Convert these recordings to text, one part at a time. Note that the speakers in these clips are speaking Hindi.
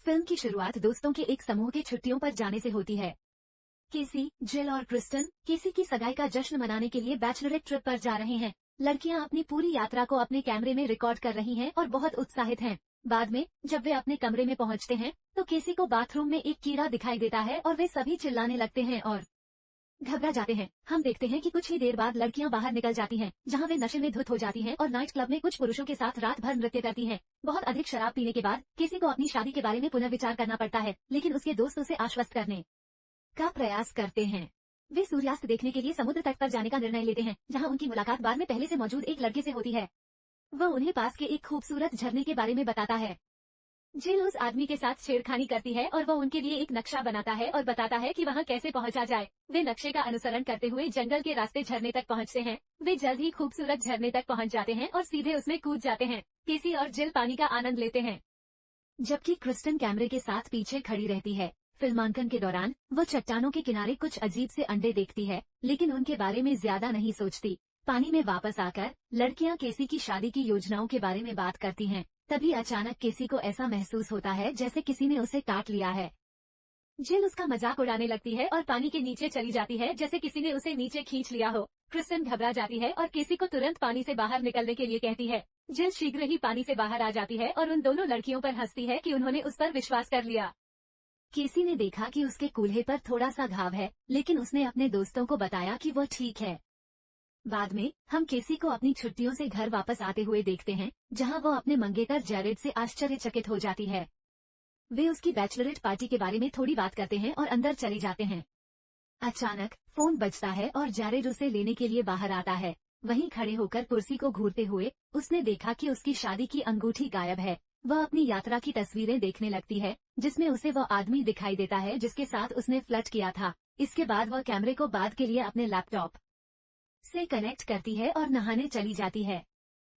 फिल्म की शुरुआत दोस्तों के एक समूह के छुट्टियों पर जाने से होती है। केसी, जिल और क्रिस्टन केसी की सगाई का जश्न मनाने के लिए बैचलरेट ट्रिप पर जा रहे हैं। लड़कियां अपनी पूरी यात्रा को अपने कैमरे में रिकॉर्ड कर रही हैं और बहुत उत्साहित हैं। बाद में जब वे अपने कमरे में पहुंचते हैं तो केसी को बाथरूम में एक कीड़ा दिखाई देता है और वे सभी चिल्लाने लगते हैं और घबरा जाते हैं। हम देखते हैं कि कुछ ही देर बाद लड़कियां बाहर निकल जाती हैं, जहां वे नशे में धुत हो जाती हैं और नाइट क्लब में कुछ पुरुषों के साथ रात भर नृत्य करती हैं। बहुत अधिक शराब पीने के बाद किसी को अपनी शादी के बारे में पुनर्विचार करना पड़ता है, लेकिन उसके दोस्त उसे आश्वस्त करने का प्रयास करते हैं। वे सूर्यास्त देखने के लिए समुद्र तट पर जाने का निर्णय लेते हैं, जहाँ उनकी मुलाकात बार में पहले से मौजूद एक लड़के से होती है। वह उन्हें पास के एक खूबसूरत झरने के बारे में बताता है। जिल उस आदमी के साथ छेड़खानी करती है और वह उनके लिए एक नक्शा बनाता है और बताता है कि वहां कैसे पहुंचा जाए। वे नक्शे का अनुसरण करते हुए जंगल के रास्ते झरने तक पहुंचते हैं। वे जल्द ही खूबसूरत झरने तक पहुंच जाते हैं और सीधे उसमें कूद जाते हैं। केसी और जिल पानी का आनंद लेते हैं, जबकि क्रिस्टन कैमरे के साथ पीछे खड़ी रहती है। फिल्मांकन के दौरान वो चट्टानों के किनारे कुछ अजीब से अंडे देखती है, लेकिन उनके बारे में ज्यादा नहीं सोचती। पानी में वापस आकर लड़कियां केसी की शादी की योजनाओं के बारे में बात करती हैं। तभी अचानक केसी को ऐसा महसूस होता है जैसे किसी ने उसे काट लिया है। जिल उसका मजाक उड़ाने लगती है और पानी के नीचे चली जाती है, जैसे किसी ने उसे नीचे खींच लिया हो। क्रिस्टन घबरा जाती है और केसी को तुरंत पानी से बाहर निकलने के लिए कहती है। जिल शीघ्र ही पानी से बाहर आ जाती है और उन दोनों लड़कियों पर हंसती है कि उन्होंने उस पर विश्वास कर लिया। केसी ने देखा कि उसके कूल्हे पर थोड़ा सा घाव है, लेकिन उसने अपने दोस्तों को बताया कि वो ठीक है। बाद में हम केसी को अपनी छुट्टियों से घर वापस आते हुए देखते हैं, जहां वो अपने मंगेतर जैरेड से आश्चर्यचकित हो जाती है। वे उसकी बैचलरेट पार्टी के बारे में थोड़ी बात करते हैं और अंदर चले जाते हैं। अचानक फोन बजता है और जैरेड उसे लेने के लिए बाहर आता है। वहीं खड़े होकर कुर्सी को घूरते हुए उसने देखा कि उसकी शादी की अंगूठी गायब है। वह अपनी यात्रा की तस्वीरें देखने लगती है, जिसमें उसे वह आदमी दिखाई देता है जिसके साथ उसने फ्लर्ट किया था। इसके बाद वह कैमरे को बाद के लिए अपने लैपटॉप से कनेक्ट करती है और नहाने चली जाती है।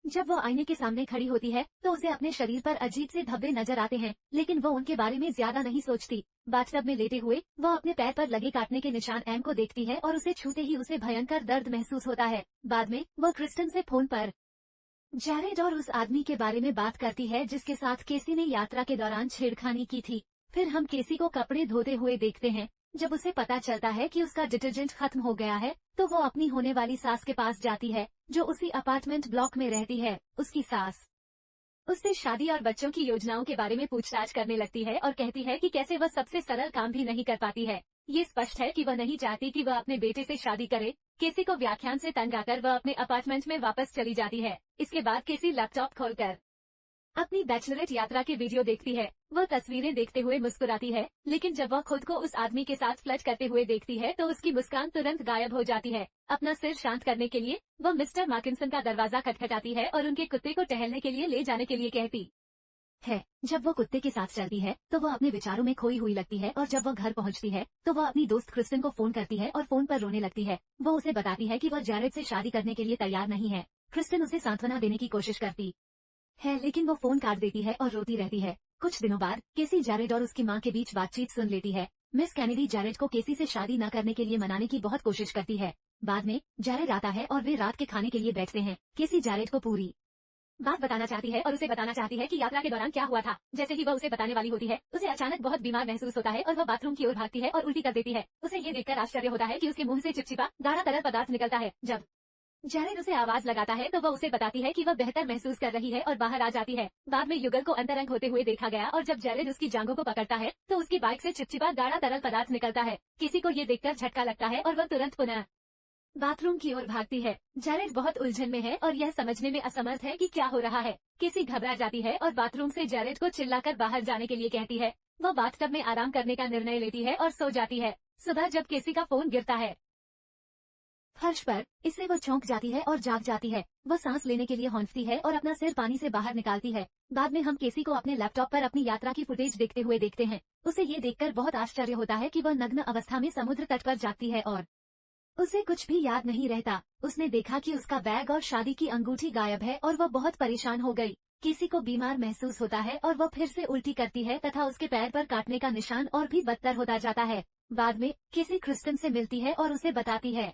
जब वो आईने के सामने खड़ी होती है तो उसे अपने शरीर पर अजीब से धब्बे नजर आते हैं, लेकिन वो उनके बारे में ज्यादा नहीं सोचती। बाथटब में लेटे हुए वह अपने पैर पर लगे काटने के निशान एम को देखती है और उसे छूते ही उसे भयंकर दर्द महसूस होता है। बाद में वह क्रिस्टन से फोन पर जैरेड और उस आदमी के बारे में बात करती है जिसके साथ केसी ने यात्रा के दौरान छेड़खानी की थी। फिर हम केसी को कपड़े धोते हुए देखते हैं। जब उसे पता चलता है कि उसका डिटर्जेंट खत्म हो गया है तो वो अपनी होने वाली सास के पास जाती है, जो उसी अपार्टमेंट ब्लॉक में रहती है। उसकी सास उससे शादी और बच्चों की योजनाओं के बारे में पूछताछ करने लगती है और कहती है कि कैसे वह सबसे सरल काम भी नहीं कर पाती है। ये स्पष्ट है कि वह नहीं चाहती कि वह अपने बेटे से शादी करे। केसी को व्याख्यान से तंग आकर वह अपने अपार्टमेंट में वापस चली जाती है। इसके बाद केसी लैपटॉप खोलकर अपनी बैचलरेट यात्रा की वीडियो देखती है। वह तस्वीरें देखते हुए मुस्कुराती है, लेकिन जब वह खुद को उस आदमी के साथ फ्लर्ट करते हुए देखती है तो उसकी मुस्कान तुरंत गायब हो जाती है। अपना सिर शांत करने के लिए वह मिस्टर मार्किंसन का दरवाजा खटखटाती है और उनके कुत्ते को टहलने के लिए ले जाने के लिए कहती है। जब वो कुत्ते के साथ चलती है तो वह अपने विचारों में खोई हुई लगती है और जब वह घर पहुंचती है तो वह अपनी दोस्त क्रिस्टन को फोन करती है और फोन पर रोने लगती है। वो उसे बताती है कि वह जैरेड से शादी करने के लिए तैयार नहीं है। क्रिस्टन उसे सांत्वना देने की कोशिश करती है, लेकिन वो फोन काट देती है और रोती रहती है। कुछ दिनों बाद केसी जैरेड और उसकी मां के बीच बातचीत सुन लेती है। मिस कैनेडी जैरेड को केसी से शादी न करने के लिए मनाने की बहुत कोशिश करती है। बाद में जैरेड आता है और वे रात के खाने के लिए बैठते हैं। केसी जैरेड को पूरी बात बताना चाहती है और उसे बताना चाहती है कि यात्रा के दौरान क्या हुआ था। जैसे ही वह उसे बताने वाली होती है, उसे अचानक बहुत बीमार महसूस होता है और वह बाथरूम की ओर भागती है और उल्टी कर देती है। उसे ये देखकर आश्चर्य होता है कि उसके मुंह से चिपचिपा गाढ़ा तरल पदार्थ निकलता है। जब जैरेड उसे आवाज लगाता है तो वह उसे बताती है कि वह बेहतर महसूस कर रही है और बाहर आ जाती है। बाद में युगल को अंतरंग होते हुए देखा गया और जब जैरेड उसकी जांघों को पकड़ता है तो उसकी बाइक से चिपचिपा गाढ़ा तरल पदार्थ निकलता है। किसी को ये देखकर झटका लगता है और वह तुरंत पुनः बाथरूम की ओर भागती है। जैरेड बहुत उलझन में है और यह समझने में असमर्थ है कि क्या हो रहा है। किसी घबरा जाती है और बाथरूम से जैरेड को चिल्लाकर बाहर जाने के लिए कहती है। वह बाथटब में आराम करने का निर्णय लेती है और सो जाती है। सुबह जब केसी का फोन गिरता है फर्श पर, इससे वह चौंक जाती है और जाग जाती है। वह सांस लेने के लिए हौंफती है और अपना सिर पानी से बाहर निकालती है। बाद में हम केसी को अपने लैपटॉप पर अपनी यात्रा की फुटेज देखते हुए देखते हैं। उसे ये देखकर बहुत आश्चर्य होता है कि वह नग्न अवस्था में समुद्र तट पर जागती है और उसे कुछ भी याद नहीं रहता। उसने देखा कि उसका बैग और शादी की अंगूठी गायब है और वह बहुत परेशान हो गई। केसी को बीमार महसूस होता है और वह फिर से उल्टी करती है तथा उसके पैर पर काटने का निशान और भी बदतर होता जाता है। बाद में केसी क्रिस्टन से मिलती है और उसे बताती है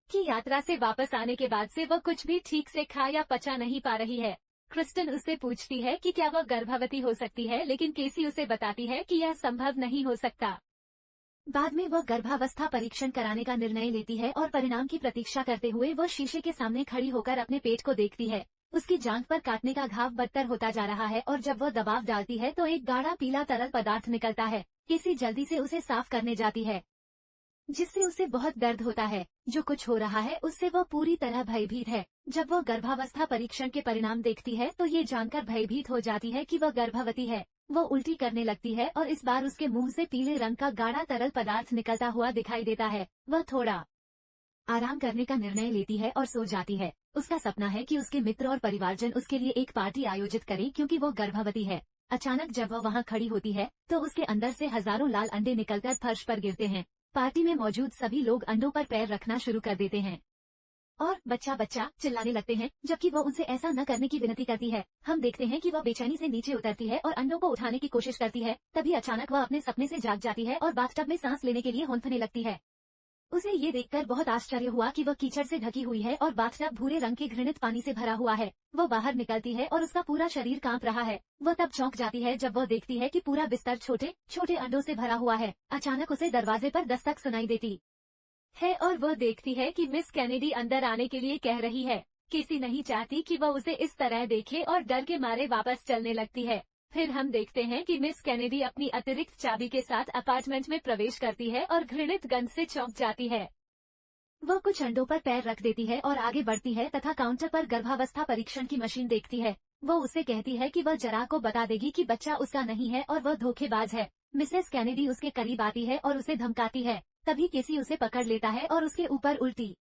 कि यात्रा से वापस आने के बाद से वह कुछ भी ठीक से खा या पचा नहीं पा रही है। क्रिस्टन उससे पूछती है कि क्या वह गर्भवती हो सकती है, लेकिन केसी उसे बताती है कि यह संभव नहीं हो सकता। बाद में वह गर्भावस्था परीक्षण कराने का निर्णय लेती है और परिणाम की प्रतीक्षा करते हुए वह शीशे के सामने खड़ी होकर अपने पेट को देखती है। उसकी जांघ पर काटने का घाव बदतर होता जा रहा है और जब वह दबाव डालती है तो एक गाढ़ा पीला तरल पदार्थ निकलता है। केसी जल्दी से उसे साफ करने जाती है, जिससे उसे बहुत दर्द होता है। जो कुछ हो रहा है उससे वह पूरी तरह भयभीत है। जब वह गर्भावस्था परीक्षण के परिणाम देखती है तो ये जानकर भयभीत हो जाती है कि वह गर्भवती है। वो उल्टी करने लगती है और इस बार उसके मुंह से पीले रंग का गाढ़ा तरल पदार्थ निकलता हुआ दिखाई देता है। वह थोड़ा आराम करने का निर्णय लेती है और सो जाती है। उसका सपना है कि उसके मित्र और परिवारजन उसके लिए एक पार्टी आयोजित करें क्योंकि वो गर्भवती है। अचानक जब वह वहाँ खड़ी होती है तो उसके अंदर से हजारों लाल अंडे निकलकर फर्श पर गिरते हैं। पार्टी में मौजूद सभी लोग अंडों पर पैर रखना शुरू कर देते हैं और बच्चा बच्चा चिल्लाने लगते हैं, जबकि वो उनसे ऐसा न करने की विनती करती है। हम देखते हैं कि वह बेचैनी से नीचे उतरती है और अंडों को उठाने की कोशिश करती है। तभी अचानक वह अपने सपने से जाग जाती है और बाथटब में सांस लेने के लिए होंफने लगती है। उसे ये देखकर बहुत आश्चर्य हुआ कि वह कीचड़ से ढकी हुई है और बाथटब भूरे रंग के घृणित पानी से भरा हुआ है। वो बाहर निकलती है और उसका पूरा शरीर कांप रहा है। वह तब चौंक जाती है जब वह देखती है कि पूरा बिस्तर छोटे छोटे अंडों से भरा हुआ है। अचानक उसे दरवाजे पर दस्तक सुनाई देती है और वह देखती है कि मिस कैनेडी अंदर आने के लिए कह रही है। केसी नहीं चाहती कि वह उसे इस तरह देखे और डर के मारे वापस चलने लगती है। फिर हम देखते हैं कि मिस कैनेडी अपनी अतिरिक्त चाबी के साथ अपार्टमेंट में प्रवेश करती है और घृणित गंध से चौंक जाती है। वह कुछ अंडों पर पैर रख देती है और आगे बढ़ती है तथा काउंटर पर गर्भावस्था परीक्षण की मशीन देखती है। वो उसे कहती है कि वह जरा को बता देगी कि बच्चा उसका नहीं है और वह धोखेबाज है। मिसेस कैनेडी उसके करीब आती है और उसे धमकाती है। तभी केसी उसे पकड़ लेता है और उसके ऊपर उल्टी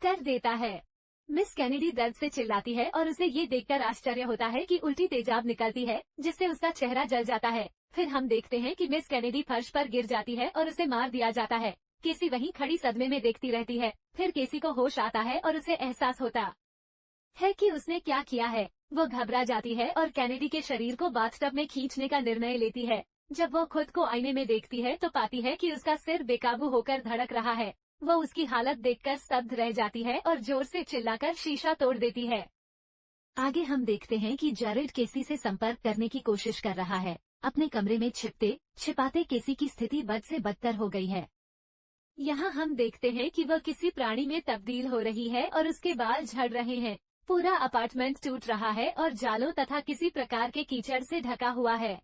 कर देता है। मिस कैनेडी दर्द से चिल्लाती है और उसे ये देखकर आश्चर्य होता है कि उल्टी तेजाब निकलती है, जिससे उसका चेहरा जल जाता है। फिर हम देखते हैं कि मिस कैनेडी फर्श पर गिर जाती है और उसे मार दिया जाता है। केसी वहीं खड़ी सदमे में देखती रहती है। फिर केसी को होश आता है और उसे एहसास होता है कि उसने क्या किया है। वो घबरा जाती है और कैनेडी के शरीर को बाथटब में खींचने का निर्णय लेती है। जब वो खुद को आईने में देखती है तो पाती है कि उसका सिर बेकाबू होकर धड़क रहा है। वो उसकी हालत देखकर स्तब्ध रह जाती है और जोर से चिल्लाकर शीशा तोड़ देती है। आगे हम देखते हैं कि जैरेड केसी से संपर्क करने की कोशिश कर रहा है। अपने कमरे में छिपते छिपाते केसी की स्थिति बद से बदतर हो गई है। यहाँ हम देखते हैं कि वह किसी प्राणी में तब्दील हो रही है और उसके बाल झड़ रहे हैं। पूरा अपार्टमेंट टूट रहा है और जालों तथा किसी प्रकार के कीचड़ से ढका हुआ है।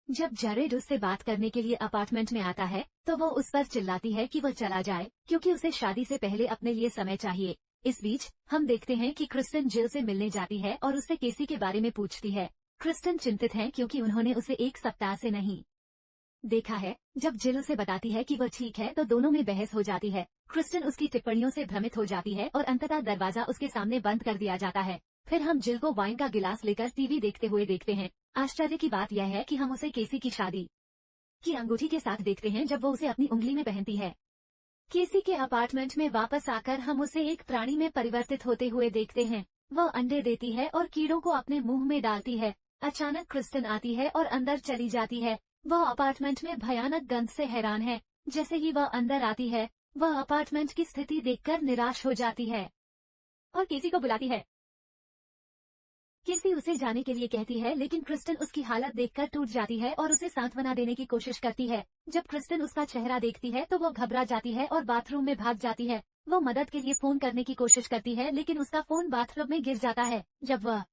जब जैरेड उससे बात करने के लिए अपार्टमेंट में आता है तो वो उस पर चिल्लाती है कि वह चला जाए क्योंकि उसे शादी से पहले अपने लिए समय चाहिए। इस बीच हम देखते हैं कि क्रिस्टन जिल से मिलने जाती है और उससे केसी के बारे में पूछती है। क्रिस्टन चिंतित है क्योंकि उन्होंने उसे एक सप्ताह से नहीं देखा है। जब जिल उसे बताती है कि वह ठीक है तो दोनों में बहस हो जाती है। क्रिस्टन उसकी टिप्पणियों से भ्रमित हो जाती है और अंततः दरवाजा उसके सामने बंद कर दिया जाता है। फिर हम जिल को वाइन का गिलास लेकर टीवी देखते हुए देखते हैं। आश्चर्य की बात यह है कि हम उसे केसी की शादी की अंगूठी के साथ देखते हैं जब वो उसे अपनी उंगली में पहनती है। केसी के अपार्टमेंट में वापस आकर हम उसे एक प्राणी में परिवर्तित होते हुए देखते हैं। वह अंडे देती है और कीड़ों को अपने मुंह में डालती है। अचानक क्रिस्टन आती है और अंदर चली जाती है। वह अपार्टमेंट में भयानक गंध से हैरान है। जैसे ही वह अंदर आती है वह अपार्टमेंट की स्थिति देखकर निराश हो जाती है और केसी को बुलाती है। केसी उसे जाने के लिए कहती है, लेकिन क्रिस्टन उसकी हालत देखकर टूट जाती है और उसे सांत्वना देने की कोशिश करती है। जब क्रिस्टन उसका चेहरा देखती है तो वो घबरा जाती है और बाथरूम में भाग जाती है। वो मदद के लिए फोन करने की कोशिश करती है, लेकिन उसका फोन बाथरूम में गिर जाता है। जब वह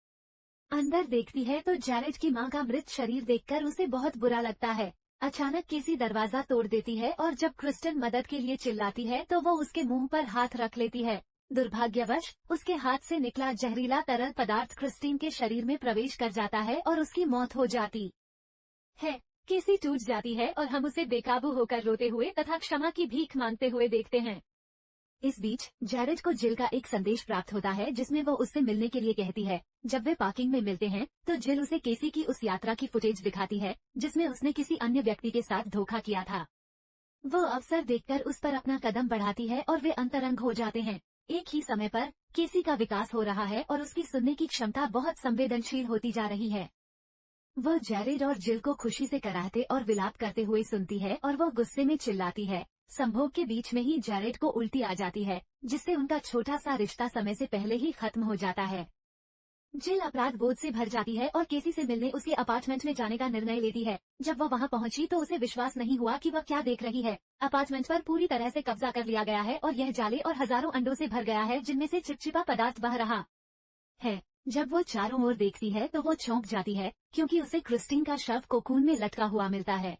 अंदर देखती है तो जैरेड की मां का मृत शरीर देखकर उसे बहुत बुरा लगता है। अचानक केसी दरवाजा तोड़ देती है और जब क्रिस्टन मदद के लिए चिल्लाती है तो वो उसके मुंह पर हाथ रख लेती है। दुर्भाग्यवश उसके हाथ से निकला जहरीला तरल पदार्थ क्रिस्टीन के शरीर में प्रवेश कर जाता है और उसकी मौत हो जाती है। केसी टूट जाती है और हम उसे बेकाबू होकर रोते हुए तथा क्षमा की भीख मांगते हुए देखते हैं। इस बीच जैरेड को जिल का एक संदेश प्राप्त होता है जिसमें वो उससे मिलने के लिए कहती है। जब वे पार्किंग में मिलते हैं तो जिल उसे केसी की उस यात्रा की फुटेज दिखाती है जिसमें उसने किसी अन्य व्यक्ति के साथ धोखा किया था। वो अवसर देखकर उस पर अपना कदम बढ़ाती है और वे अंतरंग हो जाते हैं। एक ही समय पर केसी का विकास हो रहा है और उसकी सुनने की क्षमता बहुत संवेदनशील होती जा रही है। वह जैरेड और जिल को खुशी से कराहते और विलाप करते हुए सुनती है और वह गुस्से में चिल्लाती है। संभोग के बीच में ही जैरेड को उल्टी आ जाती है, जिससे उनका छोटा सा रिश्ता समय से पहले ही खत्म हो जाता है। जिल अपराध बोध से भर जाती है और केसी से मिलने उसके अपार्टमेंट में जाने का निर्णय लेती है। जब वह वहां पहुंची तो उसे विश्वास नहीं हुआ कि वह क्या देख रही है। अपार्टमेंट पर पूरी तरह से कब्जा कर लिया गया है और यह जाले और हजारों अंडों से भर गया है जिनमें से चिपचिपा पदार्थ बह रहा है। जब वो चारों ओर देखती है तो वो चौंक जाती है क्योंकि उसे क्रिस्टीन का शव कोकून में लटका हुआ मिलता है।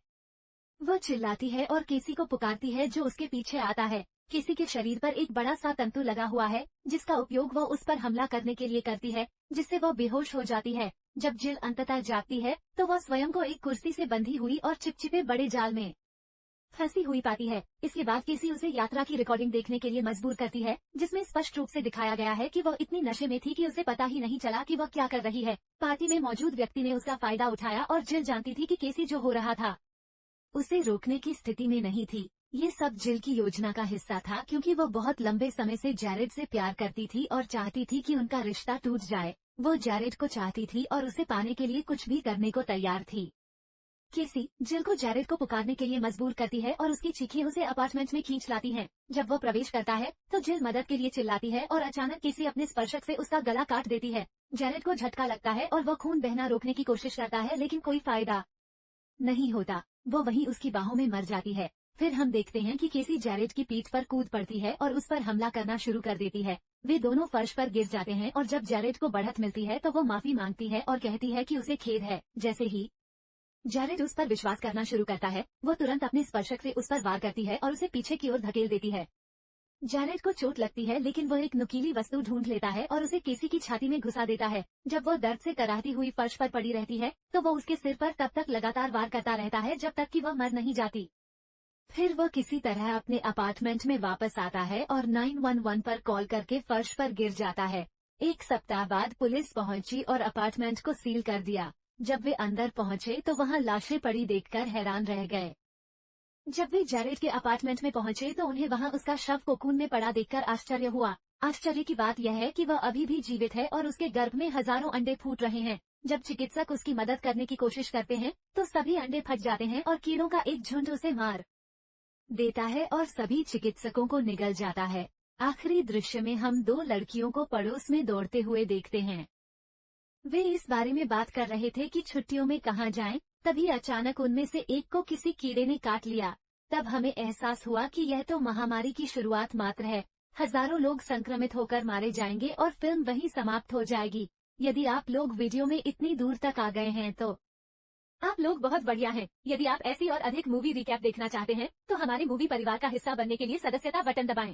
वो चिल्लाती है और केसी को पुकारती है जो उसके पीछे आता है। केसी के शरीर पर एक बड़ा सा तंतु लगा हुआ है जिसका उपयोग वो उस पर हमला करने के लिए करती है, जिससे वो बेहोश हो जाती है। जब जिल अंततः जागती है तो वह स्वयं को एक कुर्सी से बंधी हुई और चिपचिपे बड़े जाल में फंसी हुई पाती है। इसके बाद केसी उसे यात्रा की रिकॉर्डिंग देखने के लिए मजबूर करती है जिसमें स्पष्ट रूप से दिखाया गया है कि वह इतनी नशे में थी कि उसे पता ही नहीं चला कि वह क्या कर रही है। पार्टी में मौजूद व्यक्ति ने उसका फायदा उठाया और जिल जानती थी कि केसी जो हो रहा था उसे रोकने की स्थिति में नहीं थी। ये सब जिल की योजना का हिस्सा था क्योंकि वो बहुत लंबे समय से जैरेड से प्यार करती थी और चाहती थी कि उनका रिश्ता टूट जाए। वो जैरेड को चाहती थी और उसे पाने के लिए कुछ भी करने को तैयार थी। केसी जिल को जैरेड को पुकारने के लिए मजबूर करती है और उसकी चीखें उसे अपार्टमेंट में खींच लाती हैं। जब वो प्रवेश करता है तो जिल मदद के लिए चिल्लाती है और अचानक केसी अपने स्पर्शक से उसका गला काट देती है। जैरेड को झटका लगता है और वो खून बहना रोकने की कोशिश करता है लेकिन कोई फायदा नहीं होता। वो वहीं उसकी बाहों में मर जाती है। फिर हम देखते हैं कि केसी जैरेड की पीठ पर कूद पड़ती है और उस पर हमला करना शुरू कर देती है। वे दोनों फर्श पर गिर जाते हैं और जब जैरेड को बढ़त मिलती है तो वो माफी मांगती है और कहती है कि उसे खेद है। जैसे ही जैरेड उस पर विश्वास करना शुरू करता है वो तुरंत अपने स्पर्शक से उस पर वार करती है और उसे पीछे की ओर धकेल देती है। जैरेड को चोट लगती है लेकिन वह एक नुकीली वस्तु ढूंढ लेता है और उसे केसी की छाती में घुसा देता है। जब वह दर्द से कराहती हुई फर्श पर पड़ी रहती है तो वो उसके सिर पर तब तक लगातार वार करता रहता है जब तक कि वह मर नहीं जाती। फिर वह किसी तरह अपने अपार्टमेंट में वापस आता है और 911 पर कॉल करके फर्श पर गिर जाता है। एक सप्ताह बाद पुलिस पहुंची और अपार्टमेंट को सील कर दिया। जब वे अंदर पहुंचे तो वहां लाशें पड़ी देखकर हैरान रह गए। जब वे जैरेड के अपार्टमेंट में पहुंचे तो उन्हें वहां उसका शव कोकून में पड़ा देखकर आश्चर्य हुआ। आश्चर्य की बात यह है कि वह अभी भी जीवित है और उसके गर्भ में हजारों अंडे फूट रहे हैं। जब चिकित्सक उसकी मदद करने की कोशिश करते हैं तो सभी अंडे फट जाते हैं और कीड़ों का एक झुंड उसे मार देता है और सभी चिकित्सकों को निगल जाता है। आखिरी दृश्य में हम दो लड़कियों को पड़ोस में दौड़ते हुए देखते हैं। वे इस बारे में बात कर रहे थे कि छुट्टियों में कहाँ जाएं, तभी अचानक उनमें से एक को किसी कीड़े ने काट लिया। तब हमें एहसास हुआ कि यह तो महामारी की शुरुआत मात्र है। हजारों लोग संक्रमित होकर मारे जाएंगे और फिल्म वहीं समाप्त हो जाएगी। यदि आप लोग वीडियो में इतनी दूर तक आ गए हैं तो आप लोग बहुत बढ़िया हैं। यदि आप ऐसी और अधिक मूवी रिकैप देखना चाहते हैं तो हमारे मूवी परिवार का हिस्सा बनने के लिए सदस्यता बटन दबाएं।